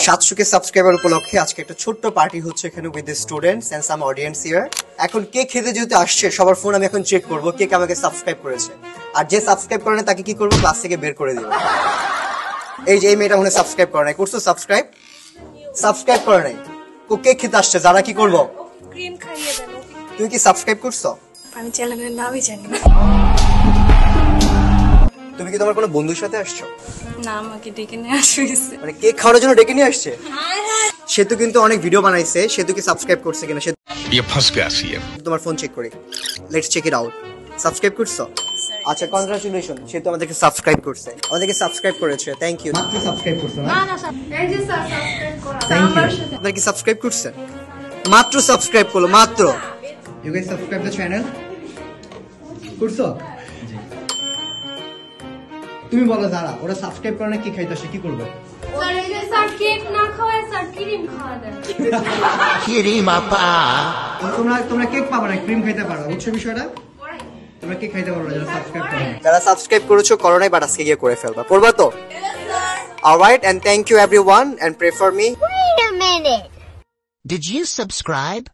700 subscriber উপলক্ষে আজকে একটা ছোট্ট পার্টি হচ্ছে এখানে with the students and some audience here. এখন কে খেতে যেহেতু আসছে সবার ফোন আমি এখন চেক করব কে কে আমাকে সাবস্ক্রাইব করেছে, আর যে সাবস্ক্রাইব করে না তাকে কি করব, ক্লাস থেকে বের করে দেব। এই যে এই মেয়েটা মনে সাবস্ক্রাইব করে নাই, করছো সাবস্ক্রাইব? সাবস্ক্রাইব করে নাই, ও কে খেতে আসছে, যারা কি করব? ক্রিম খাইয়ে দেন। তুমি কি সাবস্ক্রাইব করছো? আমি চ্যানেলের নামই জানি না। তুমি কি তোমার কোনো বন্ধুর সাথে আসছো? না, আমাকে ডেকে নিয়ে আসছে। মানে কেক খাওয়ার জন্য ডেকে নিয়ে আসছে? সে তো কিন্তু অনেক ভিডিও বানাইছে, সে তো কি সাবস্ক্রাইব করছে কিনা সে फंस गया सीएम। তোমার ফোন চেক করি, let's check it out. Subscribe করছো? আচ্ছা, কনগ্রাচুলেশন, সে তো আমাদেরকে সাবস্ক্রাইব করছে, আমাদেরকে সাবস্ক্রাইব করেছে, থ্যাংক ইউ। মাত্র সাবস্ক্রাইব করছো না? এই যে স্যার সাবস্ক্রাইব করা। Thank you. আপনারা কি সাবস্ক্রাইব করছেন? মাত্র সাবস্ক্রাইব করলো, মাত্র। You guys subscribe the channel করছো? জি। তুমি বলো যারা ওরা সাবস্ক্রাইব করে না কি খাইতে আসে কি করবে? স্যার এই যে স্যার কেক না খাওয়ায় স্যার ক্রিম খাওয়া দেন। क्रीम आपा তোমরা কেক পাবে না, ক্রিম খাইতে পারো, বুঝছো বিষয়টা? তোমরা কেক খাইতে পারো যারা সাবস্ক্রাইব করো। যারা সাবস্ক্রাইব করেছো করো নাই, বাট আজকে গিয়ে করে ফেলবা, করবা তো? Alright, and thank you everyone, and pray for me. Wait a minute. Did you subscribe?